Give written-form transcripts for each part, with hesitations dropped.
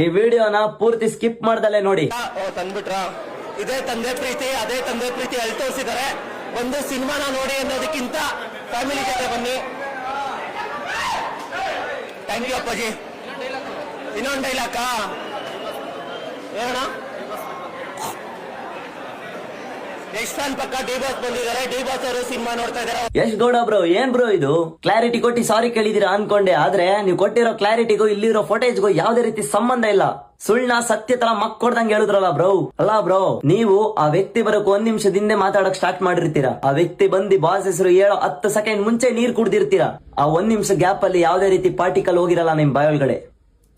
ಈ ವಿಡಿಯೋನ ಪೂರ್ತಿ ಸ್ಕಿಪ್ ಮಾಡ್ದಲ್ಲೇ ನೋಡಿ. ತಂದ್ಬಿಟ್ರ ಇದೇ ತಂದೆ ಪ್ರೀತಿ ಅದೇ ತಂದೆ ಪ್ರೀತಿ ಅಲ್ಲಿ ತೋರಿಸಿದ್ದಾರೆ. ಒಂದು ಸಿನಿಮಾನ ನೋಡಿ ಅನ್ನೋದಕ್ಕಿಂತ ಫ್ಯಾಮಿಲಿ ಜೊತೆ ಬನ್ನಿ. ಥ್ಯಾಂಕ್ ಯು ಅಪ್ಪಾಜಿ. ಇನ್ನೊಂದು ಡೈಲಾಕ ಹೇಳೋಣ. ನೆಕ್ಸ್ಟ್ ಫ್ಯಾನ್ ಪಕ್ಕ ಡಿ ಬಾಸ್ ಬಂದಿದ್ದಾರೆ. ಡಿ ಬಾಸ್ ಅವರು ಸಿನಿಮಾ ನೋಡ್ತಾ ಇದಾರೆ. ಯಶ್ ಗೌಡ ಬ್ರೋ, ಏನ್ ಬ್ರೋ ಇದು ಕ್ಲಾರಿಟಿ ಕೊಟ್ಟಿ ಸಾರಿ ಕೇಳಿದೀರಾ ಅನ್ಕೊಂಡೆ, ಆದ್ರೆ ನೀವು ಕೊಟ್ಟಿರೋ ಕ್ಲಾರಿಟಿಗೂ ಇಲ್ಲಿರೋ ಫೋಟೇಜ್ಗೂ ಯಾವ್ದೇ ರೀತಿ ಸಂಬಂಧ ಇಲ್ಲ. ಸುಳ್ಳ ಸತ್ಯ ತರ ಮಕ್ಕೊಡ್ದಂಗೆ ಹೇಳಿದ್ರಲ್ಲ ಬ್ರೋ. ಅಲ್ಲ ಬ್ರೋ, ನೀವು ಆ ವ್ಯಕ್ತಿ ಬರೋಕ್ 1 ನಿಮಿಷದಿಂದ ಮಾತಾಡಕ್ ಸ್ಟಾರ್ಟ್ ಮಾಡಿರ್ತೀರಾ. ಆ ವ್ಯಕ್ತಿ ಬಂದು ಬಾಸ್ ಹೆಸರು ಹೇಳೋ 10 ಸೆಕೆಂಡ್ ಮುಂಚೆ ನೀರ್ ಕುಡ್ದಿರ್ತೀರಾ. ಆ 1 ನಿಮಿಷ ಗ್ಯಾಪ್ ಅಲ್ಲಿ ಯಾವ್ದೇ ರೀತಿ ಪಾರ್ಟಿಕಲ್ ಹೋಗಿರಲ್ಲ ನಿಮ್ ಬಾಯೊಳಗಡೆ.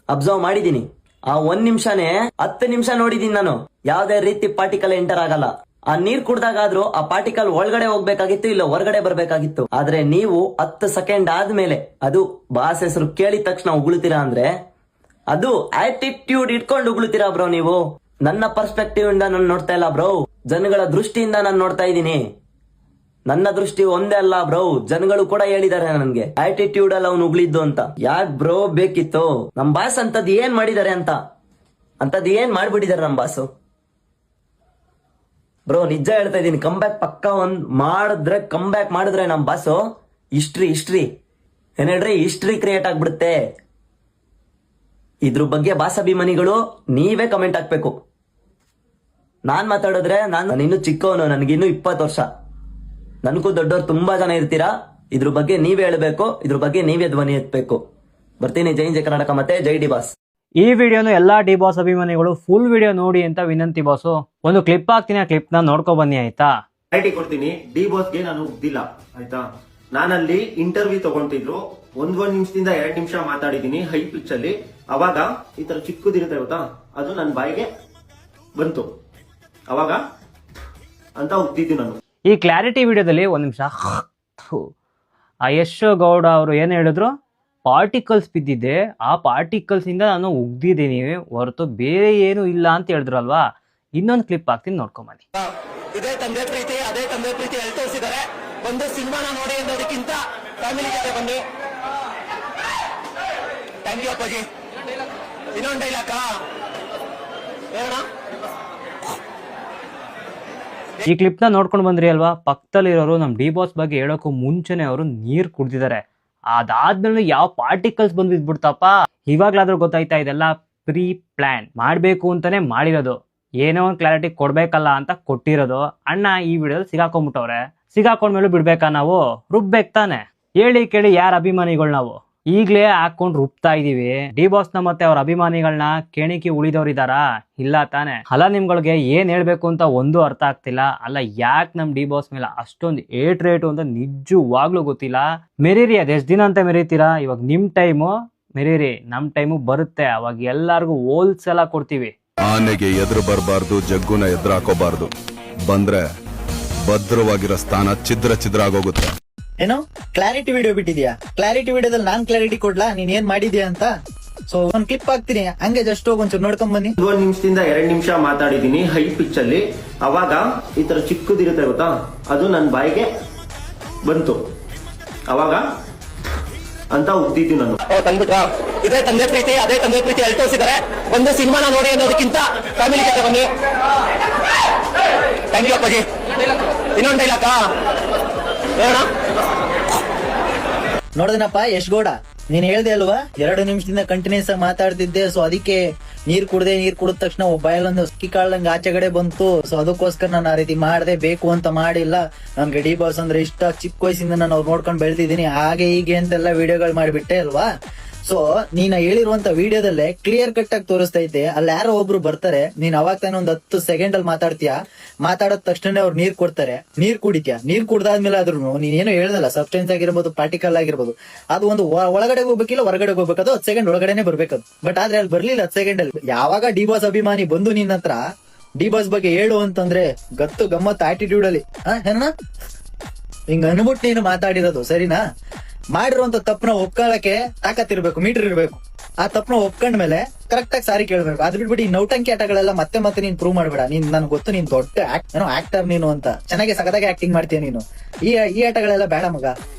ಅಬ್ಸರ್ವ್ ಮಾಡಿದೀನಿ. ಆ 1 ನಿಮಿಷನೇ 10 ನಿಮಿಷ ನೋಡಿದೀನಿ ನಾನು. ಯಾವ್ದೇ ರೀತಿ ಪಾರ್ಟಿಕಲ್ ಎಂಟರ್ ಆಗಲ್ಲ. ಆ ನೀರ್ ಕುಡ್ದಾಗಾದ್ರೂ ಆ ಪಾರ್ಟಿಕಲ್ ಒಳಗಡೆ ಹೋಗ್ಬೇಕಾಗಿತ್ತು, ಇಲ್ಲ ಹೊರಗಡೆ ಬರ್ಬೇಕಾಗಿತ್ತು. ಆದ್ರೆ ನೀವು 10 ಸೆಕೆಂಡ್ ಆದ್ಮೇಲೆ ಅದು ಬಾಸ್ ಹೆಸರು ಕೇಳಿದ ತಕ್ಷಣ ಉಗುಳ್ತೀರಾ ಅಂದ್ರೆ ಅದು ಆಟಿಟ್ಯೂಡ್ ಇಟ್ಕೊಂಡು ಉಗುಳ್ತೀರಾ ಬ್ರೋ ನೀವು. ನನ್ನ ಪರ್ಸ್ಪೆಕ್ಟಿವ್ ಇಂದ ನಾನು ನೋಡ್ತಾ ಇಲ್ಲ ಬ್ರೋ, ಜನಗಳ ದೃಷ್ಟಿಯಿಂದ ನಾನು ನೋಡ್ತಾ ಇದ್ದೀನಿ. ನನ್ನ ದೃಷ್ಟಿ ಒಂದೇ ಅಲ್ಲ ಬ್ರೋ, ಜನಗಳು ಕೂಡ ಹೇಳಿದ್ದಾರೆ ನನ್ಗೆ ಆಟಿಟ್ಯೂಡ್ ಅಲ್ಲ ಅವ್ನು ಉಗುಳಿದ್ದು ಅಂತ. ಯಾಕ್ ಬ್ರೋ ಬೇಕಿತ್ತು? ನಮ್ ಬಾಸ್ ಅಂತದ್ ಏನ್ ಮಾಡಿದಾರೆ ಅಂತದ್ ಏನ್ ಮಾಡ್ಬಿಟ್ಟಿದಾರೆ ನಮ್ ಬಾಸು? ಬ್ರೋ ನಿಜ ಹೇಳ್ತಾ ಇದೀನಿ, ಕಮ್ ಬ್ಯಾಕ್ ಪಕ್ಕ ಕಮ್ ಬ್ಯಾಕ್ ಮಾಡಿದ್ರೆ ನಮ್ ಬಾಸು ಹಿಸ್ಟ್ರಿ ಏನ್ ಹೇಳ್ರಿ, ಹಿಸ್ಟ್ರಿ ಕ್ರಿಯೇಟ್ ಆಗ್ಬಿಡುತ್ತೆ. ಇದ್ರ ಬಗ್ಗೆ ಬಾಸ್ ಅಭಿಮಾನಿಗಳು ನೀವೇ ಕಮೆಂಟ್ ಹಾಕ್ಬೇಕು. ನಾನ್ ಮಾತಾಡಿದ್ರೆ ನಾನು ಇನ್ನು ಚಿಕ್ಕವನು, ನನಗಿನ್ನು 20 ವರ್ಷ. ನನಗೂ ದೊಡ್ಡವ್ರು ತುಂಬಾ ಜನ ಇರ್ತೀರಾ. ಇದ್ರ ಬಗ್ಗೆ ನೀವೇ ಹೇಳ್ಬೇಕು, ಇದ್ರ ಬಗ್ಗೆ ನೀವೇ ಧ್ವನಿ ಎತ್ತಬೇಕು. ಬರ್ತೀನಿ. ಜೈ ಕರ್ನಾಟಕ ಮತ್ತೆ ಜೈ ಡಿ ಬಾಸ್. ಈ ವಿಡಿಯೋನು ಎಲ್ಲಾ ಡಿ ಬಾಸ್ ಅಭಿಮಾನಿಗಳು ಫುಲ್ ವಿಡಿಯೋ ನೋಡಿ ಅಂತ ವಿನಂತಿ ಬಾಸು. ಒಂದು ಕ್ಲಿಪ್ ಹಾಕ್ತೀನಿ, ಆ ಕ್ಲಿಪ್ ನ ನೋಡ್ಕೊ ಬನ್ನಿ ಆಯ್ತಾ. ಕ್ಲಾರಿಟಿ ಕೊಡ್ತೀನಿ. ಡಿ ಬಾಸ್ಗೆ ನಾನು ಉಗ್ದಿಲ್ಲ ಆಯ್ತಾ. ನಾನಲ್ಲಿ ಇಂಟರ್ವ್ಯೂ ತಗೊಂತಿದ್ರು, 1 ನಿಮಿಷದಿಂದ 2 ನಿಮಿಷ ಮಾತಾಡಿದೀನಿ ಹೈ ಪಿಚ್ ಅಲ್ಲಿ. ಅವಾಗ ಈ ತರ ಚಿಕ್ಕದಿರುತ್ತೆ ಗೊತ್ತಾ, ಅದು ನನ್ನ ಬಾಯಿಗೆ ಬಂತು ಅವಾಗ ಅಂತ ಉಗ್ದಿದ್ದು ನಾನು. ಈ ಕ್ಲಾರಿಟಿ ವಿಡಿಯೋದಲ್ಲಿ 1 ನಿಮಿಷ ಆ ಯಶ್ ಗೌಡ ಅವರು ಏನ್ ಹೇಳಿದ್ರು, ಪಾರ್ಟಿಕಲ್ಸ್ ಬಿದ್ದಿದೆ, ಆ ಪಾರ್ಟಿಕಲ್ಸ್ ಇಂದ ನಾನು ಉಗ್ದಿದ್ದೀನಿ ಹೊರತು ಬೇರೆ ಏನು ಇಲ್ಲ ಅಂತ ಹೇಳಿದ್ರಲ್ವಾ. ಇನ್ನೊಂದು ಕ್ಲಿಪ್ ಹಾಕ್ತೀನಿ, ನೋಡ್ಕೊಂಬನ್ನಿ. ಇದೇ ತಂದೆ ಪ್ರೀತಿ ಅದೇ ತಂದೆ ಪ್ರೀತಿ ಅಲ್ಲಿ ತೋರಿಸಿದ್ದಾರೆ. ಒಂದು ಸಿನಿಮಾನ ನೋಡಿ ಅನ್ನೋದಕ್ಕಿಂತ ಫ್ಯಾಮಿಲಿ ಜೊತೆ ಬನ್ನಿ. ಥ್ಯಾಂಕ್ ಯು ಅಪ್ಪಾಜಿ. ಇನ್ನೊಂದು ಡೈಲಾಕ ಹೇಳೋಣ. ಈ ಕ್ಲಿಪ್ ನ ನೋಡ್ಕೊಂಡು ಬಂದ್ರಿ ಅಲ್ವಾ. ಪಕ್ಕದಲ್ಲಿರೋರು ನಮ್ ಡಿ ಬಾಸ್ ಬಗ್ಗೆ ಹೇಳೋಕ್ಕೂ ಮುಂಚೆನೆ ಅವರು ನೀರ್ ಕುಡ್ದಿದ್ದಾರೆ. ಅದಾದ್ಮೇಲೆ ಯಾವ ಪಾರ್ಟಿಕಲ್ಸ್ ಬಂದ್ ಬಿದ್ಬಿಡ್ತಪ್ಪ. ಇವಾಗ್ಲಾದ್ರೂ ಗೊತ್ತಾಯ್ತಾ ಇದೆಲ್ಲ ಪ್ರೀ ಪ್ಲಾನ್ ಮಾಡ್ಬೇಕು ಅಂತಾನೆ ಮಾಡಿರೋದು. ಏನೋ ಒಂದು ಕ್ಲಾರಿಟಿ ಕೊಡ್ಬೇಕಲ್ಲ ಅಂತ ಕೊಟ್ಟಿರೋದು. ಅಣ್ಣ ಈ ವಿಡಿಯೋದಲ್ಲಿ ಸಿಗಾಕೊಂಡ್ಬಿಟ್ಟವ್ರೆ. ಸಿಗಾಕೊಂಡ್ಮೇಲೆ ಬಿಡ್ಬೇಕಾ ನಾವು? ರುಬ್ಬೇಕು ತಾನೆ. ಹೇಳಿ ಕೇಳಿ ಯಾರ ಅಭಿಮಾನಿಗಳು ನಾವು ಈಗ್ಲೇ ಹಾಕೊಂಡ್ ರುಬ್ತಾ ಇದೀವಿ. ಡಿ ಬಾಸ್ ನ ಮತ್ತೆ ಅವ್ರ ಅಭಿಮಾನಿಗಳನ್ನ ಕೆಣಿಕಿ ಉಳಿದವ್ರಿದಾರಾ? ಇಲ್ಲ ತಾನೆ. ಅಲ್ಲ ನಿಮ್ಗಳಿಗೆ ಏನ್ ಹೇಳ್ಬೇಕು ಅಂತ ಒಂದು ಅರ್ಥ ಆಗ್ತಿಲ್ಲ. ಅಲ್ಲ ಯಾಕೆ ನಮ್ ಡಿ ಬಾಸ್ ಮೇಲೆ ಅಷ್ಟೊಂದು ರೇಟು ಅಂತ ನಿಜವಾಗ್ಲೂ ಗೊತ್ತಿಲ್ಲ. ಮೆರೀರಿ, ಅದ್ ಎಷ್ಟ್ ದಿನ ಅಂತ ಮೆರೀತೀರಾ? ಇವಾಗ ನಿಮ್ ಟೈಮು ಮೆರೀರಿ, ನಮ್ ಟೈಮು ಬರುತ್ತೆ. ಅವಾಗ ಎಲ್ಲಾರ್ಗು ಹೋಲ್ಸೆಲ್ಲ ಕೊಡ್ತೀವಿ. ಆನೆಗೆ ಎದುರು ಬರಬಾರ್ದು, ಜಗ್ಗುನ ಎದುರು ಹಾಕೋಬಾರ್ದು. ಬಂದ್ರೆ ಭದ್ರವಾಗಿರೋ ಸ್ಥಾನ ಛಿದ್ರ ಆಗೋಗುತ್ತೆ. ಏನೋ ಕ್ಲಾರಿಟಿ ವಿಡಿಯೋ ಬಿಟ್ಟಿದ್ಯಾ? ಕ್ಲಾರಿಟಿ ವಿಡಿಯೋದಲ್ಲಿ ನಾನ್ ಕ್ಲಾರಿಟಿ ಕೊಡ್ಲಾ ನೀನ್ ಏನ್ ಮಾಡಿದ್ಯಾ ಅಂತ? ಸೊ ಒಂದ್ ಕ್ಲಿಪ್ ಹಾಕ್ತೀನಿ, ಹಂಗೆ ಜಸ್ಟ್ ಹೋಗಿ ಒಂಚೂರು ನೋಡ್ಕೊಂಡ್ ಬನ್ನಿ. 1 ನಿಮಿಷದಿಂದ 2 ನಿಮಿಷ ಮಾತಾಡಿದೀನಿ ಹೈ ಪಿಚ್ ಅಲ್ಲಿ. ಅವಾಗ ಈ ತರ ಚಿಕ್ಕದಿರುತ್ತೆ ಗೊತ್ತಾ, ಅದು ನನ್ನ ಬಾಯಿಗೆ ಬಂತು ಅವಾಗ ಅಂತ ಉಗ್ದಿದ್ದು ನಾನು. ತಂದ್ಬಿಟ್ರ ಇದೇ ತಂದೆ ಪ್ರೀತಿ ಅದೇ ತಂದೆ ಪ್ರೀತಿ ಅಲ್ಲಿ ತೋರಿಸಿದ್ದಾರೆ. ಒಂದು ಸಿನಿಮಾನ ನೋಡಿ ಅನ್ನೋದಕ್ಕಿಂತ ಫ್ಯಾಮಿಲಿ ಜೊತೆ ಬನ್ನಿ. ಥ್ಯಾಂಕ್ ಯು ಅಪ್ಪಾಜಿ. ಇನ್ನೊಂದು ಡೈಲಾಕ ಹೇಳೋಣ. ನೋಡಿದ್ನಪ್ಪ ಯಶ್ ಗೌಡ, ನೀನ್ ಹೇಳ್ದೆ ಅಲ್ವಾ 2 ನಿಮಿಷದಿಂದ ಕಂಟಿನ್ಯೂಸ್ ಆಗಿ ಮಾತಾಡ್ತಿದ್ದೆ. ಸೊ ಅದಕ್ಕೆ ನೀರ್ ಕುಡಿದ ತಕ್ಷಣ ಬಾಯಲ್ಲೊಂದು ಅಕ್ಕಿ ಕಾಳಂಗ್ ಆಚೆಗಡೆ ಬಂತು. ಸೊ ಅದಕ್ಕೋಸ್ಕರ ನಾನು ಆ ರೀತಿ ಮಾಡ್ದೆ, ಬೇಕು ಅಂತ ಮಾಡಿಲ್ಲ. ನನ್ಗೆ ಡಿ ಬಾಸ್ ಅಂದ್ರೆ ಇಷ್ಟ. ಚಿಕ್ಕ ವಯಸ್ಸಿಂದ ನಾನು ಅವ್ರು ನೋಡ್ಕೊಂಡು ಬೆಳೆದಿದ್ದೀನಿ. ಹಾಗೆ ಹೀಗೆ ಅಂತೆಲ್ಲ ವಿಡಿಯೋಗಳು ಮಾಡ್ಬಿಟ್ಟೆ ಅಲ್ವಾ. ಸೊ ನೀನ್ ಹೇಳಿರುವಂತ ವಿಡಿಯೋದಲ್ಲೇ ಕ್ಲಿಯರ್ ಕಟ್ ಆಗಿ ತೋರಿಸ್ತೈತೆ. ಅಲ್ಲಿ ಯಾರೋ ಒಬ್ರು ಬರ್ತಾರೆ, ನೀನ್ ಅವಾಗ ತಾನೇ ಒಂದ್ 10 ಸೆಕೆಂಡ್ ಅಲ್ಲಿ ಮಾತಾಡೋದ್ ತಕ್ಷಣ ಅವ್ರು ನೀರ್ ಕೊಡ್ತಾರೆ. ನೀರ್ ಕುಡಿತ್ಯಾ? ನೀರ್ ಕುಡ್ದಾದ್ಮೇಲೆ ಆದ್ರೂ ನೀನ್ ಏನೋ ಹೇಳ್ದಲ್ಲ, ಸಬ್ಸ್ಟೆನ್ಸ್ ಆಗಿರ್ಬೋದು, ಪಾರ್ಟಿಕಲ್ ಆಗಿರ್ಬೋದು, ಅದು ಒಂದು ಒಳಗಡೆ ಹೋಗ್ಬೇಕಿಲ್ಲ ಹೊರಗಡೆ ಹೋಗ್ಬೇಕು. ಅದು 10 ಸೆಕೆಂಡ್ ಒಳಗಡೆನೆ ಬರ್ಬೇಕದು. ಬಟ್ ಆದ್ರೆ ಅಲ್ಲಿ ಬರ್ಲಿಲ್ಲ 10 ಸೆಕೆಂಡ್ ಅಲ್ಲಿ. ಯಾವಾಗ ಡಿ ಬಾಸ್ ಅಭಿಮಾನಿ ಬಂದು ನಿನ್ನ ಹತ್ರ ಡಿ ಬಾಸ್ ಬಗ್ಗೆ ಹೇಳು ಅಂತಂದ್ರೆ ಗತ್ತು ಗಮ್ಮತ್ ಆಟಿಟ್ಯೂಡ್ ಅಲ್ಲಿ ಹಿಂಗ ಅನ್ಬಿಟ್ಟು ನೀನು ಮಾತಾಡಿರೋದು ಸರಿನಾ? ಮಾಡಿರುವಂತ ತಪ್ಪನ ಒಪ್ಕೊಳ್ಳಕ್ಕೆ ತಾಕತ್ತಿರ್ಬೇಕು, ಮೀಟರ್ ಇರ್ಬೇಕು. ಆ ತಪ್ಪನ ಒಪ್ಕೊಂಡ್ಮೇಲೆ ಕರೆಕ್ಟ್ ಆಗಿ ಸಾರಿ ಕೇಳ್ಬೇಕು. ಅದ್ ಬಿಟ್ಬಿಟ್ಟು ಈ ನೌಟಂಕಿ ಆಟಗಳೆಲ್ಲ ಮತ್ತೆ ನೀನ್ ಪ್ರೂವ್ ಮಾಡ್ಬೇಡ. ನನ್ಗೆ ಗೊತ್ತು ನೀನ್ ದೊಡ್ಡ ಆಕ್ಟರ್ ನೀನು ಅಂತ, ಚೆನ್ನಾಗಿ ಸಖತ್ತಾಗಿ ಆಕ್ಟಿಂಗ್ ಮಾಡ್ತೀಯ ನೀನು. ಈ ಆಟಗಳೆಲ್ಲ ಬೇಡ ಮಗ,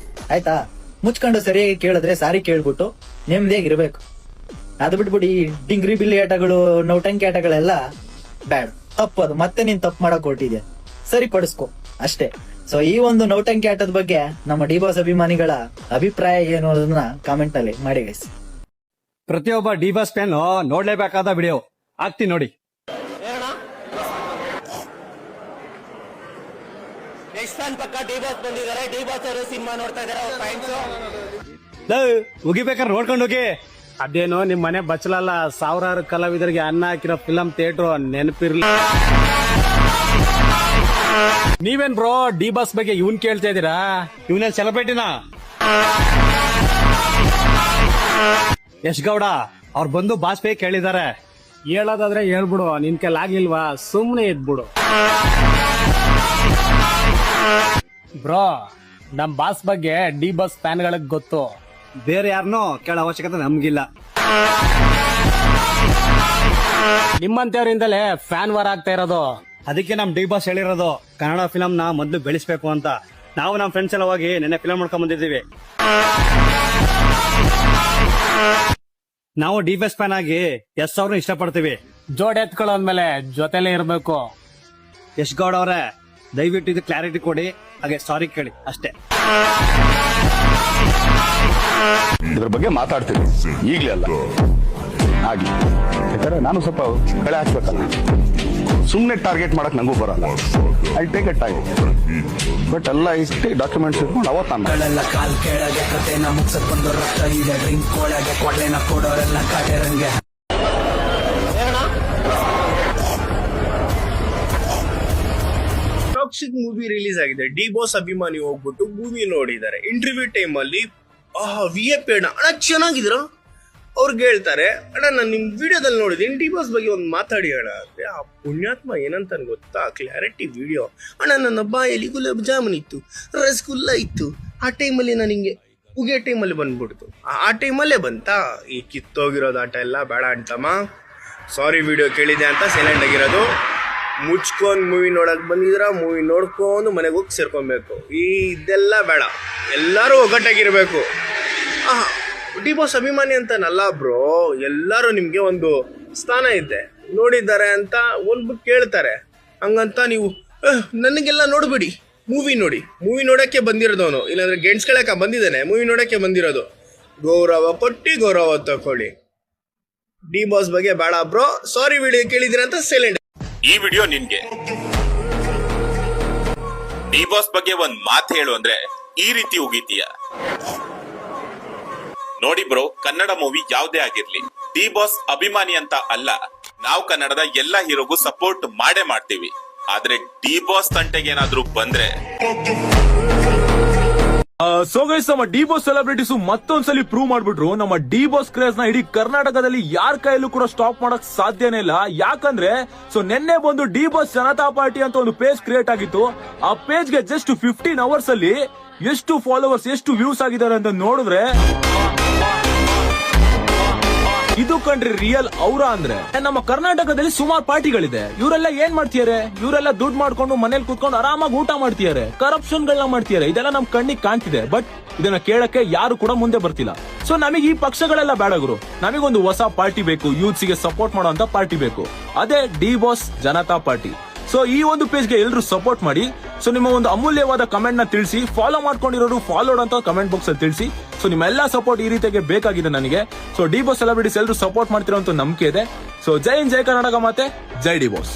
ಆಯ್ತಾ? ಮುಚ್ಕೊಂಡು ಸರಿಯಾಗಿ ಕೇಳಿದ್ರೆ ಸಾರಿ ಕೇಳ್ಬಿಟ್ಟು ನೆಮ್ಮದಿಯಾಗಿ ಇರ್ಬೇಕು. ಅದು ಬಿಟ್ಬಿಟ್ಟು ಈ ಡಿಂಗ್ರಿ ಬಿಲ್ಲಿ ಆಟಗಳು ನೌಟಂಕಿ ಆಟಗಳೆಲ್ಲ ಬ್ಯಾಡ್, ತಪ್ಪದು. ಮತ್ತೆ ನೀನ್ ತಪ್ಪು ಮಾಡಕ್ ಹೊರಟಿದ್ಯಾ, ಸರಿಪಡಿಸ್ಕೊ ಅಷ್ಟೇ. ಸೊ ಈ ಒಂದು ನೌಟಂಕಿ ಆಟದ ಬಗ್ಗೆ ನಮ್ಮ ಡಿ ಬಾಸ್ ಅಭಿಮಾನಿಗಳ ಅಭಿಪ್ರಾಯ ಏನು ಅನ್ನೋದನ್ನ ಕಾಮೆಂಟ್ ನಲ್ಲಿ ಮಾಡಿ ಗೈಸ್. ಪ್ರತಿಯೊಬ್ಬ ಡಿ ಬಾಸ್ ಫ್ಯಾನ್ ನೋಡ್ಲೇಬೇಕಾದ ವಿಡಿಯೋ ಆಗ್ತೀನಿ ನೋಡಿ. ನೆಕ್ಸ್ಟ್ ಟೈಮ್ ಪಕ್ಕ ಡಿ ಬಾಸ್ ಬಂದಿದ್ದಾರೆ, ಡಿ ಬಾಸ್ ಅವರು ಸಿನಿಮಾ ನೋಡ್ತಾ ಇದಾರೆ ಅವ್ರ ಫ್ಯಾನ್ಸ್. ಉಗಿಬೇಕಾದ್ರೆ ನೋಡ್ಕೊಂಡು ಹೋಗಿ. ಅದೇನೋ ನಿಮ್ ಮನೆ ಬಚ್ಚಲಲ್ಲ, ಸಾವಿರಾರು ಕಲಾವಿದರಿಗೆ ಅನ್ನ ಹಾಕಿರೋ ಫಿಲಂ ಥಿಯೇಟರ್ ನೆನಪಿರ್ಲಿ. ನೀವೇನ್ ಬ್ರೋ ಡಿ ಬಾಸ್ ಬಗ್ಗೆ ಇವನ್ ಕೇಳ್ತಾ ಇದೀರಾ? ಇವನೇನ್ ಸೆಲೆಬ್ರಿಟಿನಾ? ಯಶ್ ಗೌಡ ಅವ್ರು ಬಂದು ಬಾಸ್ ಬಗ್ಗೆ ಕೇಳಿದಾರೆ. ಹೇಳೋದಾದ್ರೆ ಹೇಳ್ಬಿಡು, ನಿನ್ ಕೈಲಿ ಆಗಿಲ್ವಾ ಸುಮ್ನೆ ಇದ್ಬಿಡು. ಬ್ರೋ ನಮ್ ಬಾಸ್ ಬಗ್ಗೆ ಡಿ ಬಾಸ್ ಫ್ಯಾನ್ ಗಳಿಗೆ ಗೊತ್ತು, ಬೇರೆ ಯಾರನ್ನೂ ಕೇಳೋ ಅವಶ್ಯಕತೆ ನಮ್ಗಿಲ್ಲ. ನಿಮ್ಮಂತವರಿಂದಲೇ ಫ್ಯಾನ್ ವಾರ್ ಆಗ್ತಾ ಇರೋದು. ಅದಕ್ಕೆ ನಮ್ ಡಿ ಬಾಸ್ ಹೇಳಿರೋದು ಕನ್ನಡ ಫಿಲಂ ನ ಮೊದ್ಲು ಬೆಳೆಸ್ಬೇಕು ಅಂತ. ನಾವು ನಮ್ ಫ್ರೆಂಡ್ಸ್ ಎಲ್ಲ ಹೋಗಿ ನೆನ್ನೆ ಫಿಲಂ ನೋಡ್ಕೊಂಡ್ ಬಂದಿದ್ದೀವಿ. ನಾವು ಡಿ ಬಾಸ್ ಫ್ಯಾನ್ ಆಗಿ ಯಶ್ ಅವ್ರನ್ನ ಇಷ್ಟಪಡ್ತೀವಿ. ಜೋಡಿ ಎತ್ಕೊಳ್ಳೋದ್ಮೇಲೆ ಜೊತೆಲೇ ಇರ್ಬೇಕು. ಯಶ್ ಗೌಡ ಅವರೇ ದಯವಿಟ್ಟು ಇದು ಕ್ಲಾರಿಟಿ ಕೊಡಿ, ಹಾಗೆ ಸಾರಿ ಕೇಳಿ ಅಷ್ಟೇ. ಇದ್ರ ಬಗ್ಗೆ ಮಾತಾಡ್ತೀನಿ ಈಗ್ಲೇ ಅಲ್ಲ ಆಗಿ. ಯಾಕಂದ್ರೆ ನಾನು ಸ್ವಲ್ಪ ಕಳೆ ಹಾಕ್ಬೇಕಲ್ಲ, ಸುಮ್ನೆ ಟಾರ್ಗೆಟ್ ಮಾಡಕ್ ನಂಗೂ ಬರಲ್ಲ. I take A time, but ಎಲ್ಲ ಇಷ್ಟು ಡಾಕ್ಯುಮೆಂಟ್ಸ್ ಇಟ್ಕೊಂಡು ಅವತ್ತು ನಾನು ಕಾಲ್ ಕೆಳಗೆ ಕತೆನ ಮುಗ್ಸಕ್ ಬಂದು ರಕ್ತ ಇದೆ ಡ್ರಿಂಕ್ ಒಳಗೆ ಕೊಡ್ಲೆನ ಕೊಡೋರೆಲ್ಲ ಕಾಟೇರಂಗೆ. ಟಾಕ್ಸಿಕ್ ಮೂವಿ ರಿಲೀಸ್ ಆಗಿದೆ. ಡಿ ಬಾಸ್ ಅಭಿಮಾನಿ ಹೋಗ್ಬಿಟ್ಟು ಮೂವಿ ನೋಡಿದ್ದಾರೆ. ಇಂಟರ್ವ್ಯೂ ಟೈಮ್ ಅಲ್ಲಿ VIP ಅಣ್ಣ ಚೆನ್ನಾಗಿದ್ರ ಅವ್ರಿಗೆ ಹೇಳ್ತಾರೆ, ಅಣ್ಣ ನಾನು ನಿಮ್ ವಿಡಿಯೋದಲ್ಲಿ ನೋಡಿದೀನಿ, ಡಿ ಬಾಸ್ ಬಗ್ಗೆ ಒಂದು ಮಾತಾಡಿ ಅಣ್ಣ ಅಂದ್ರೆ ಆ ಪುಣ್ಯಾತ್ಮ ಏನಂತ ಗೊತ್ತಾ, ಕ್ಲಾರಿಟಿ ವಿಡಿಯೋ. ಅಣ್ಣ ನನ್ನ ಬಾಯಲ್ಲಿ ಗುಲಾಬ್ ಜಾಮೂನ್ ಇತ್ತು, ರಸಗುಲ್ಲ ಇತ್ತು, ಆ ಟೈಮಲ್ಲಿ ನಾನು ಹಿಂಗೆ ಉಗೆ ಟೈಮಲ್ಲಿ ಬಂದ್ಬಿಡ್ತು. ಆ ಟೈಮಲ್ಲೇ ಬಂತಾ ಈ ಕಿತ್ತೋಗಿರೋದು ಆಟ ಎಲ್ಲ ಬೇಡ ಅಂತಮ್ಮ. ಸಾರಿ ವಿಡಿಯೋ ಕೇಳಿದೆ ಅಂತ ಸೈಲೆಂಟ್ ಆಗಿರೋದು. ಮುಚ್ಕೊಂಡು ಮೂವಿ ನೋಡಕ್ ಬಂದಿದ್ರ ಮೂವಿ ನೋಡ್ಕೊಂಡು ಮನೆಗೆ ಹೋಗಿ ಸೇರ್ಕೊಬೇಕು. ಇದೆಲ್ಲ ಬೇಡ, ಎಲ್ಲರೂ ಒಗ್ಗಟ್ಟಾಗಿರ್ಬೇಕು. ಡಿ ಬಾಸ್ ಅಭಿಮಾನಿ ಅಂತನಲ್ಲ ಬ್ರೋ, ಎಲ್ಲರೂ ನಿಮ್ಗೆ ಒಂದು ಸ್ಥಾನ ಇದೆ. ನೋಡಿದ್ದಾರೆ ಅಂತ ಒಂದು ಕೇಳ್ತಾರೆ, ಹಂಗಂತ ನೀವು ನನಗೆಲ್ಲ ನೋಡ್ಬಿಡಿ. ಮೂವಿ ನೋಡಿ, ಮೂವಿ ನೋಡಕ್ಕೆ ಬಂದಿರೋದವನು, ಇಲ್ಲಾಂದ್ರೆ ಗೆಣ್ಸ್ಕೊಳಕ ಬಂದಿದ್ದಾನೆ, ಮೂವಿ ನೋಡಕ್ಕೆ ಬಂದಿರೋದು. ಗೌರವ ಕೊಟ್ಟು ಗೌರವ ತಕೊಳ್ಳಿ. ಡಿ ಬಾಸ್ ಬಗ್ಗೆ ಬೇಡ ಬ್ರೋ, ಸಾರಿ ವಿಡಿಯೋ ಕೇಳಿದಿರ ಅಂತ ಸೈಲೆಂಟ್. ಈ ವಿಡಿಯೋ ನಿನ್ಗೆ. ಡಿ ಬಾಸ್ ಬಗ್ಗೆ ಒಂದ್ ಮಾತು ಹೇಳು ಅಂದ್ರೆ ಈ ರೀತಿ ಉಗಿತೀಯ ನೋಡಿ ಬ್ರೋ. ಕನ್ನಡ ಮೂವಿ ಯಾವ್ದೇ ಆಗಿರ್ಲಿ, ಡಿ ಬಾಸ್ ಅಭಿಮಾನಿ ಅಂತ ಅಲ್ಲ, ನಾವು ಕನ್ನಡದ ಎಲ್ಲಾ ಹೀರೋಗೂ ಸಪೋರ್ಟ್ ಮಾಡೇ ಮಾಡ್ತೀವಿ. ಆದ್ರೆ ಡಿ ಬಾಸ್ ತಂಟೆಗೆ ಏನಾದ್ರೂ ಬಂದ್ರೆ ಸೊ ಗೈಸ್, ನಮ್ಮ ಡಿ ಬಾಸ್ ಸೆಲೆಬ್ರಿಟೀಸ್ ಮತ್ತೊಂದ್ಸಲಿ ಪ್ರೂವ್ ಮಾಡ್ಬಿಟ್ರು ನಮ್ಮ ಡಿ ಬಾಸ್ ಕ್ರೇಜ್ ನ ಇಡೀ ಕರ್ನಾಟಕದಲ್ಲಿ ಯಾರ ಕೈಯಲ್ಲೂ ಕೂಡ ಸ್ಟಾಪ್ ಮಾಡಕ್ ಸಾಧ್ಯನೇ ಇಲ್ಲ. ಯಾಕಂದ್ರೆ ಸೊ ನಿನ್ನೆ ಬಂದು ಡಿ ಬಾಸ್ ಜನತಾ ಪಾರ್ಟಿ ಅಂತ ಒಂದು ಪೇಜ್ ಕ್ರಿಯೇಟ್ ಆಗಿತ್ತು. ಆ ಪೇಜ್ ಗೆ ಜಸ್ಟ್ 15 ಅವರ್ಸ್ ಅಲ್ಲಿ ಎಷ್ಟು ಫಾಲೋವರ್ಸ್, ಎಷ್ಟು ವ್ಯೂಸ್ ಆಗಿದ್ದಾರೆ ಅಂತ ನೋಡಿದ್ರೆ ಇದು ಕಂಡ್ರಿ ರಿಯಲ್ ಅವರ ಅಂದ್ರೆ. ನಮ್ಮ ಕರ್ನಾಟಕದಲ್ಲಿ ಸುಮಾರು ಪಾರ್ಟಿಗಳಿದೆ, ಇವರೆಲ್ಲ ಏನ್ ಮಾಡ್ತಿದ್ದಾರೆ? ಇವರೆಲ್ಲ ದುಡ್ಡು ಮಾಡ್ಕೊಂಡು ಮನೇಲಿ ಕೂತ್ಕೊಂಡು ಆರಾಮಾಗಿ ಊಟ ಮಾಡ್ತಿದ್ದಾರೆ, ಕರಪ್ಷನ್ ಗಳನ್ನ ಮಾಡ್ತಿದ್ದಾರೆ. ಇದೆಲ್ಲ ನಮ್ ಕಣ್ಣಿಗೆ ಕಾಣ್ತಿದೆ, ಬಟ್ ಇದನ್ನ ಕೇಳಕ್ಕೆ ಯಾರು ಕೂಡ ಮುಂದೆ ಬರ್ತಿಲ್ಲ. ಸೊ ನಮಗೆ ಈ ಪಕ್ಷಗಳೆಲ್ಲ ಬೇಡಗರು, ನಮಗೊಂದು ಹೊಸ ಪಾರ್ಟಿ ಬೇಕು, ಯೂತ್ಸ್ ಗೆ ಸಪೋರ್ಟ್ ಮಾಡುವಂತ ಪಾರ್ಟಿ ಬೇಕು. ಅದೇ D boss Janata party. So ಈ ಒಂದು ಪೇಜ್ಗೆ ಎಲ್ಲರೂ ಸಪೋರ್ಟ್ ಮಾಡಿ. ಸೊ ನಿಮ್ಮ ಒಂದು ಅಮೂಲ್ಯವಾದ ಕಮೆಂಟ್ ನ ತಿಳಿಸಿ, ಫಾಲೋ ಮಾಡ್ಕೊಂಡಿರೋರು ಫಾಲೋಡ್ ಅಂತ ಕಮೆಂಟ್ ಬಾಕ್ಸ್ ಅಲ್ಲಿ ತಿಳಿಸಿ. ಸೊ ನಿಮ್ಮೆಲ್ಲ ಸಪೋರ್ಟ್ ಈ ರೀತಿಯಾಗಿ ಬೇಕಾಗಿದೆ ನನಗೆ. ಸೊ ಡಿ ಬಾಸ್ ಸೆಲೆಬ್ರಿಟೀಸ್ ಎಲ್ಲರೂ ಸಪೋರ್ಟ್ ಮಾಡ್ತಿರೋ ಅಂತ ನಂಬಿಕೆ ಇದೆ. ಸೊ ಜೈ ಹಿಂದ್, ಜೈ ಕರ್ನಾಟಕ, ಮತ್ತೆ ಜೈ ಡಿ ಬಾಸ್.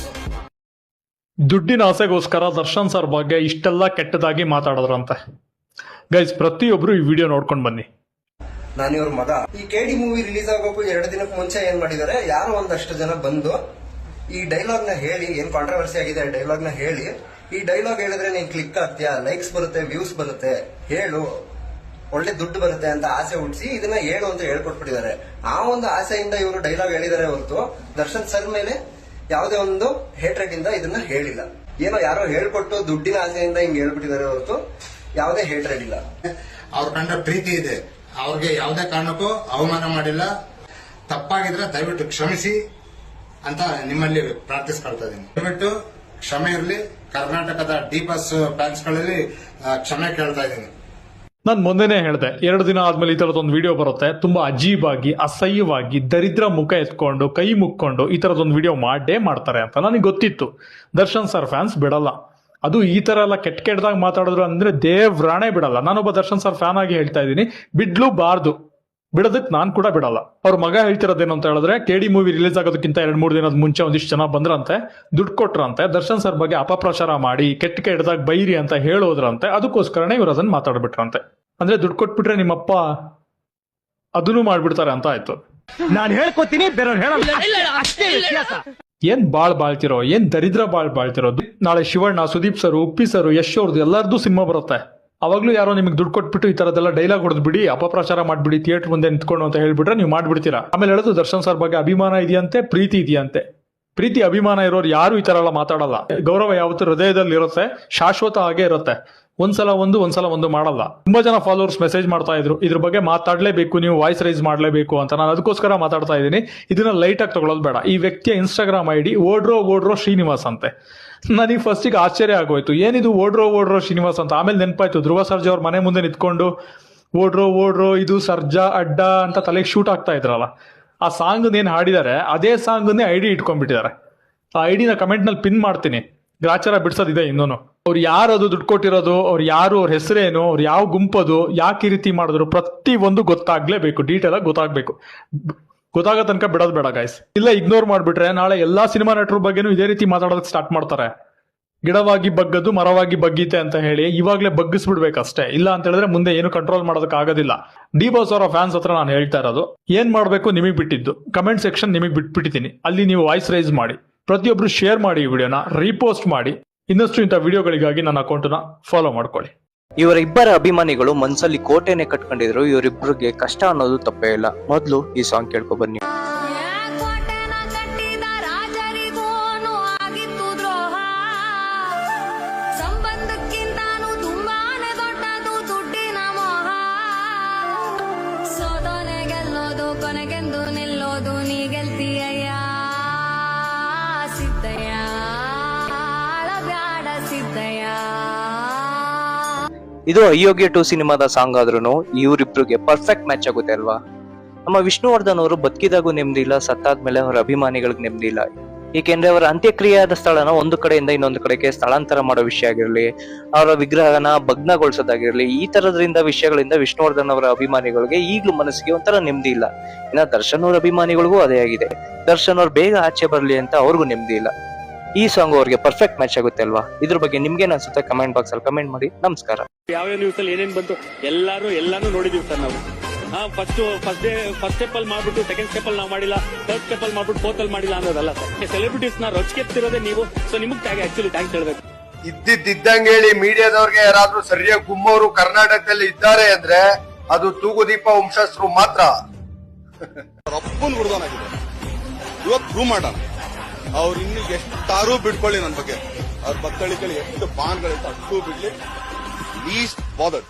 ದುಡ್ಡಿನ ಆಸೆಗೋಸ್ಕರ ದರ್ಶನ್ ಸರ್ ಬಗ್ಗೆ ಇಷ್ಟೆಲ್ಲ ಕೆಟ್ಟದಾಗಿ ಮಾತಾಡೋದ್ರಂತೆ. ಗೈಸ್, ಪ್ರತಿಯೊಬ್ರು ಈ ವಿಡಿಯೋ ನೋಡ್ಕೊಂಡು ಬನ್ನಿ. ನಾನು ಇವ್ರ ಮಗ. ಈ KD ಮೂವಿ ರಿಲೀಸ್ ಆಗೋಕ್ಕೂ 2 ದಿನಕ್ಕೆ ಮುಂಚೆ ಏನ್ ಮಾಡಿದ್ದಾರೆ, ಯಾರೋ ಒಂದಷ್ಟು ಜನ ಬಂದು ಈ ಡೈಲಾಗ್ ನ ಹೇಳಿ, ಏನ್ ಕಾಂಟ್ರವರ್ಸಿ ಆಗಿದೆ ಡೈಲಾಗ್ ನ ಹೇಳಿ, ಈ ಡೈಲಾಗ್ ಹೇಳಿದ್ರೆ ನೀನ್ ಕ್ಲಿಕ್ ಆಗ್ತೀಯಾ, ಲೈಕ್ಸ್ ಬರುತ್ತೆ, ವ್ಯೂಸ್ ಬರುತ್ತೆ, ಹೇಳು, ಒಳ್ಳೆ ದುಡ್ಡು ಬರುತ್ತೆ ಅಂತ ಆಸೆ ಹುಟ್ಟಿಸಿ ಇದನ್ನ ಹೇಳು ಅಂತ ಹೇಳ್ಕೊಟ್ಬಿಟ್ಟಿದ್ದಾರೆ. ಆ ಒಂದು ಆಸೆಯಿಂದ ಇವರು ಡೈಲಾಗ್ ಹೇಳಿದ್ದಾರೆ ಹೊರತು ದರ್ಶನ್ ಸರ್ ಮೇಲೆ ಯಾವುದೇ ಒಂದು ಹೇಟ್ರೆಡ್ ಇಂದ ಇದನ್ನ ಹೇಳಿಲ್ಲ. ಏನೋ ಯಾರೋ ಹೇಳ್ಕೊಟ್ಟು ದುಡ್ಡಿನ ಆಸೆಯಿಂದ ಹಿಂಗ್ ಹೇಳ್ಬಿಟ್ಟಿದ್ದಾರೆ ಹೊರತು ಯಾವುದೇ ಹೇಟ್ರೆಡ್ ಇಲ್ಲ. ಅವ್ರ ಕಂಡ ಪ್ರೀತಿ ಇದೆ, ಅವ್ರಿಗೆ ಯಾವುದೇ ಕಾರಣಕ್ಕೂ ಅವಮಾನ ಮಾಡಿಲ್ಲ. ತಪ್ಪಾಗಿದ್ರೆ ದಯವಿಟ್ಟು ಕ್ಷಮಿಸಿ ಅಂತ ನಿಮ್ಮಲ್ಲಿ ಪ್ರಾರ್ಥಿಸ್ಕೊಳ್ತಾ ಇದ್ದೀನಿ. ದಯವಿಟ್ಟು ಕ್ಷಮೆ ಇರಲಿ. ಕರ್ನಾಟಕದ ಡಿ ಬಾಸ್ ಫ್ಯಾನ್ಸ್ ಗಳಲ್ಲಿ ಕ್ಷಮೆ ಕೇಳ್ತಾ ಇದ್ದೀನಿ. ನಾನು ಮೊನ್ನೆನೇ ಹೇಳಿದೆ 2 ದಿನ ಆದ್ಮೇಲೆ ಈ ತರದೊಂದು ವಿಡಿಯೋ ಬರುತ್ತೆ, ತುಂಬಾ ಅಜೀಬಾಗಿ ಅಸಹ್ಯವಾಗಿ ದರಿದ್ರ ಮುಖ ಎತ್ಕೊಂಡು ಕೈ ಮುಕ್ಕೊಂಡು ಈ ತರದೊಂದು ವಿಡಿಯೋ ಮಾಡೇ ಮಾಡ್ತಾರೆ ಅಂತ ನನಗೆ ಗೊತ್ತಿತ್ತು. ದರ್ಶನ್ ಸರ್ ಫ್ಯಾನ್ಸ್ ಬಿಡಲ್ಲ, ಅದು ಈ ತರ ಎಲ್ಲ ಕೆಟ್ಟದಾಗ ಮಾತಾಡಿದ್ರು ಅಂದ್ರೆ ದೇವ್ರಾಣೆ ಬಿಡಲ್ಲ. ನಾನೊಬ್ಬ ದರ್ಶನ್ ಸರ್ ಫ್ಯಾನ್ ಆಗಿ ಹೇಳ್ತಾ ಇದ್ದೀನಿ, ಬಿಡೋದಕ್ಕೆ ನಾನ್ ಕೂಡ ಬಿಡಲ್ಲ. ಅವ್ರ ಮಗ ಹೇಳ್ತಿರೋದೇನು ಅಂತ ಹೇಳಿದ್ರೆ, KD ಮೂವಿ ರಿಲೀಸ್ ಆಗೋದಕ್ಕಿಂತ 2-3 ದಿನದ ಮುಂಚೆ ಒಂದಿಷ್ಟು ಜನ ಬಂದ್ರಂತೆ, ದುಡ್ಡು ಕೊಟ್ರಂತೆ, ದರ್ಶನ್ ಸರ್ ಬಗ್ಗೆ ಅಪಪ್ರಚಾರ ಮಾಡಿ ಕೆಟ್ಟದಾಗ ಬೈರಿ ಅಂತ ಹೇಳೋದ್ರಂತೆ. ಅದಕ್ಕೋಸ್ಕರನೇ ಇವ್ರು ಅದನ್ನ ಮಾತಾಡ್ಬಿಟ್ರಂತೆ. ಅಂದ್ರೆ ದುಡ್ಡು ಕೊಟ್ಬಿಟ್ರೆ ನಿಮ್ಮಪ್ಪ ಅದನ್ನು ಮಾಡ್ಬಿಡ್ತಾರೆ ಅಂತ ಆಯ್ತು. ನಾನು ಹೇಳ್ಕೊತೀನಿ, ಬೇರೆಯವ್ರು ಹೇಳಲ್ಲ, ಅಷ್ಟೇ ವ್ಯತ್ಯಾಸ. ಏನ್ ಬಾಳ್ತಿರೋ, ಏನ್ ದರಿದ್ರ ಬಾಳ್ತಿರೋ. ನಾಳೆ ಶಿವಣ್ಣ, ಸುದೀಪ್ ಸರ್, ಉಪ್ಪಿ ಸರ್, ಯಶ್ ಅವ್ರದ್ದು ಎಲ್ಲರದ್ದು ಸಿನಿಮಾ ಬರುತ್ತೆ. ಅವಾಗ್ಲೂ ಯಾರೋ ನಿಮ್ಗೆ ದುಡ್ಡು ಕೊಟ್ಬಿಟ್ಟು ಈ ತರದೆಲ್ಲ ಡೈಲಾಗ್ ಹೊಡೆದ್ಬಿಡಿ, ಅಪಪ್ರಚಾರ ಮಾಡ್ಬಿಡಿ, ಥಿಯೇಟರ್ ಮುಂದೆ ನಿಂತ್ಕೊಂಡು ಅಂತ ಹೇಳ್ಬಿಟ್ರೆ ನೀವು ಮಾಡ್ಬಿಡ್ತೀರಾ. ಆಮೇಲೆ ಹೇಳೋದು ದರ್ಶನ್ ಸರ್ ಬಗ್ಗೆ ಅಭಿಮಾನ ಇದೆಯಂತೆ, ಪ್ರೀತಿ ಇದೆಯಂತೆ. ಪ್ರೀತಿ ಅಭಿಮಾನ ಇರೋರು ಯಾರು ಈ ತರ ಎಲ್ಲ ಮಾತಾಡಲ್ಲ. ಗೌರವ ಯಾವತ್ತು ಹೃದಯದಲ್ಲಿ ಇರುತ್ತೆ, ಶಾಶ್ವತ ಆಗೇ ಇರುತ್ತೆ. ಒಂದ್ಸಲ ಒಂದು ಮಾಡಲ್ಲ. ತುಂಬಾ ಜನ ಫಾಲೋವರ್ಸ್ ಮೆಸೇಜ್ ಮಾಡ್ತಾ ಇದ್ರು, ಇದ್ರ ಬಗ್ಗೆ ಮಾತಾಡ್ಲೇಬೇಕು, ನೀವು ವಾಯ್ಸ್ ರೈಸ್ ಮಾಡ್ಲೇಬೇಕು ಅಂತ. ನಾನು ಅದಕ್ಕೋಸ್ಕರ ಮಾತಾಡ್ತಾ ಇದ್ದೀನಿ. ಇದನ್ನ ಲೈಟ್ ಆಗಿ ತಗೊಳ್ಳೋದು ಬೇಡ. ಈ ವ್ಯಕ್ತಿಯ ಇನ್ಸ್ಟಾಗ್ರಾಮ್ ID ಓಡ್ರೋ ಶ್ರೀನಿವಾಸ್ ಅಂತೆ. ನನಗೆ ಫಸ್ಟಿಗೆ ಆಶ್ಚರ್ಯ ಆಗೋಯ್ತು, ಏನಿದು ಓಡ್ರೋ ಶ್ರೀನಿವಾಸ್ ಅಂತ. ಆಮೇಲೆ ನೆನಪಾಯ್ತು, ಧ್ರುವ ಸರ್ಜಾ ಅವ್ರ ಮನೆ ಮುಂದೆ ನಿಂತ್ಕೊಂಡು ಓಡ್ರೋ ಇದು ಸರ್ಜಾ ಅಡ್ಡ ಅಂತ ತಲೆಗೆ ಶೂಟ್ ಆಗ್ತಾ ಇದ್ರಲ್ಲ, ಆ ಸಾಂಗ್ ಏನ್ ಹಾಡಿದ್ದಾರೆ ಅದೇ ಸಾಂಗನ್ನೇ ID ಇಟ್ಕೊಂಡ್ಬಿಟ್ಟಿದ್ದಾರೆ. ಆ ಐಡಿನ ಕಮೆಂಟ್ ನಲ್ಲಿ ಪಿನ್ ಮಾಡ್ತೀನಿ, ಗ್ರಾಚಾರ ಬಿಡ್ಸೋದಿದೆ ಇನ್ನೂನು. ಅವ್ರು ಯಾರು ಅದು ದುಡ್ಡು ಕೊಟ್ಟಿರೋದು, ಅವ್ರು ಯಾರು, ಅವ್ರ ಹೆಸರೇನು, ಅವ್ರು ಯಾವ ಗುಂಪದು, ಯಾಕೆ ಈ ರೀತಿ ಮಾಡಿದ್ರು, ಪ್ರತಿ ಒಂದು ಗೊತ್ತಾಗ್ಲೇಬೇಕು, ಡೀಟೇಲ್ ಆಗಿ ಗೊತ್ತಾಗ್ಬೇಕು. ಗೊತ್ತಾಗೋ ತನಕ ಬಿಡೋದು ಬೇಡ ಗೈಸ್. ಇಲ್ಲ ಇಗ್ನೋರ್ ಮಾಡ್ಬಿಟ್ರೆ ನಾಳೆ ಎಲ್ಲಾ ಸಿನಿಮಾ ನಟರ ಬಗ್ಗೆನೂ ಇದೇ ರೀತಿ ಮಾತಾಡೋದಕ್ಕೆ ಸ್ಟಾರ್ಟ್ ಮಾಡ್ತಾರೆ. ಗಿಡವಾಗಿ ಬಗ್ಗದು ಮರವಾಗಿ ಬಗ್ಗೀತೆ ಅಂತ ಹೇಳಿ ಇವಾಗ್ಲೇ ಬಗ್ಗಿಸ್ಬಿಡ್ಬೇಕಷ್ಟೇ. ಇಲ್ಲ ಅಂತ ಹೇಳಿದ್ರೆ ಮುಂದೆ ಏನು ಕಂಟ್ರೋಲ್ ಮಾಡೋದಕ್ಕೆ ಆಗೋದಿಲ್ಲ. ಡಿ ಬಾಸ್ ಅವರ ಫ್ಯಾನ್ಸ್ ಹತ್ರ ನಾನು ಹೇಳ್ತಾ ಇರೋದು, ಏನ್ ಮಾಡ್ಬೇಕು ನಿಮಗೆ ಬಿಟ್ಟಿದ್ದು. ಕಮೆಂಟ್ ಸೆಕ್ಷನ್ ನಿಮಗೆ ಬಿಟ್ಬಿಟ್ಟಿದ್ದೀನಿ, ಅಲ್ಲಿ ನೀವು ವಾಯ್ಸ್ ರೈಸ್ ಮಾಡಿ. ಪ್ರತಿಯೊಬ್ರು ಶೇರ್ ಮಾಡಿ, ಈ ವಿಡಿಯೋನ ರೀಪೋಸ್ಟ್ ಮಾಡಿ. ಇನ್ನಷ್ಟು ಇಂಥ ವಿಡಿಯೋಗಳಿಗಾಗಿ ನನ್ನ ಅಕೌಂಟ್ನ ಫಾಲೋ ಮಾಡ್ಕೊಳ್ಳಿ. ಇವರಿಬ್ಬರ ಅಭಿಮಾನಿಗಳು ಮನ್ಸಲ್ಲಿ ಕೋಟೆನೆ ಕಟ್ಕೊಂಡಿದ್ರು. ಇವರಿಬ್ಬರಿಗೆ ಕಷ್ಟ ಅನ್ನೋದು ತಪ್ಪೇ ಇಲ್ಲ. ಮೊದಲು ಈ ಸಾಂಗ್ ಕೇಳ್ಕೊ ಬನ್ನಿ. ಕೊನೆಗೆಂದು ನಿಲ್ಲೋದು ನೀ ಗೆಲ್ತೀಯ ಸಿದ್ದಯ್ಯ, ಬ್ಯಾಡ ಸಿದ್ದಯ್ಯ. ಇದು ಅಯೋಗ್ಯ 2 ಸಿನಿಮಾದ ಸಾಂಗ್ ಆದ್ರೂ ಇವರಿಬ್ರಿಗೆ ಪರ್ಫೆಕ್ಟ್ ಮ್ಯಾಚ್ ಆಗುತ್ತೆ ಅಲ್ವಾ. ನಮ್ಮ ವಿಷ್ಣುವರ್ಧನ್ ಅವರು ಬದುಕಿದಾಗೂ ನೆಮ್ಮದಿ ಇಲ್ಲ, ಸತ್ತಾದ್ಮೇಲೆ ಅವರ ಅಭಿಮಾನಿಗಳಿಗೆ ನೆಮ್ಮದಿ ಇಲ್ಲ. ಏಕೆಂದ್ರೆ ಅವರ ಅಂತ್ಯಕ್ರಿಯೆಯಾದ ಸ್ಥಳನ ಒಂದು ಕಡೆಯಿಂದ ಇನ್ನೊಂದು ಕಡೆಗೆ ಸ್ಥಳಾಂತರ ಮಾಡೋ ವಿಷಯ ಆಗಿರ್ಲಿ, ಅವರ ವಿಗ್ರಹನ ಭಗ್ನಗೊಳಿಸೋದಾಗಿರ್ಲಿ, ಈ ತರದ್ರಿಂದ ವಿಷಯಗಳಿಂದ ವಿಷ್ಣುವರ್ಧನ್ ಅವರ ಅಭಿಮಾನಿಗಳಿಗೆ ಈಗ್ಲೂ ಮನಸ್ಸಿಗೆ ಒಂಥರ ನೆಮ್ಮದಿ ಇಲ್ಲ. ಇನ್ನ ದರ್ಶನ್ ಅವ್ರ ಅಭಿಮಾನಿಗಳಿಗೂ ಅದೇ ಆಗಿದೆ. ದರ್ಶನ್ ಅವ್ರು ಬೇಗ ಆಚೆ ಬರ್ಲಿ ಅಂತ ಅವ್ರಿಗೂ ನೆಮ್ಮದಿ ಇಲ್ಲ. ಈ ಸಾಂಗ್ ಅವ್ರಿಗೆ ಪರ್ಫೆಕ್ಟ್ ಮ್ಯಾಚ್ ಆಗುತ್ತೆ ಅಲ್ವಾ. ಇದ್ರ ಬಗ್ಗೆ ನಿಮ್ಗೇನ್ ಅನ್ಸುತ್ತೆ ಕಮೆಂಟ್ ಬಾಕ್ಸ್ ಅಲ್ಲಿ ಕಮೆಂಟ್ ಮಾಡಿ. ನಮಸ್ಕಾರ. ಯಾವ ನ್ಯೂಸ್ ಅಲ್ಲಿ ಏನೇನ್ ಬಂತು ಎಲ್ಲಾನು ನೋಡಿದೀವಿ ಸರ್ ನಾವು. ಫಸ್ಟ್ ಸ್ಟೆಪ್ ಅಲ್ಲಿ ಮಾಡ್ಬಿಟ್ಟು ಸೆಕೆಂಡ್ ಸ್ಟೆಪ್ ಅಲ್ಲಿ ನಾವು ಮಾಡಿಲ್ಲ, ಥರ್ಡ್ ಸ್ಟೆಪ್ ಅಲ್ಲಿ ಮಾಡ್ಬಿಟ್ಟು ಫೋರ್ತ್ ಅಲ್ಲಿ ಮಾಡಿಲ್ಲ ಅನ್ನೋದಲ್ಲ ಸರ್. ಸೆಲೆಬ್ರಿಟೀಸ್ ನ ರೊಚ್ಕೆತ್ತಿರೋದೇ ನೀವು. ಸೊ ನಿಮಗೆ ಆಕ್ಚುಲಿ ಥ್ಯಾಂಕ್ಸ್ ಹೇಳ್ಬೇಕು. ಇದ್ದಿದ್ದಂಗೆ ಹೇಳಿ ಮೀಡಿಯಾದವ್ರಿಗೆ ಯಾರಾದ್ರೂ ಸರಿಯಾಗಿ ಗುಮ್ಮವರು ಕರ್ನಾಟಕದಲ್ಲಿ ಇದ್ದಾರೆ ಅಂದ್ರೆ ಅದು ತೂಗುದೀಪ ವಂಶಸ್ಥರು ಮಾತ್ರ. ರಪ್ಪನ್ ಹುಡುಗನಾಗಿದೆ, ಇವತ್ತು ಪ್ರೂವ್ ಮಾಡೋಣ. ಅವ್ರು ಇನ್ನು ಎಷ್ಟಾರು ಬಿಡ್ಕೊಳ್ಳಿ ನನ್ನ ಬಗ್ಗೆ, ಅವ್ರ ಬತ್ತಳಿಗಳು ಎಷ್ಟು ಬಾನ್ಗಳಿತ್ತು ಅಷ್ಟು ಬಿಡ್ಲಿ, ಲೀಸ್ಟ್ ಬಾದರ್ಡ್.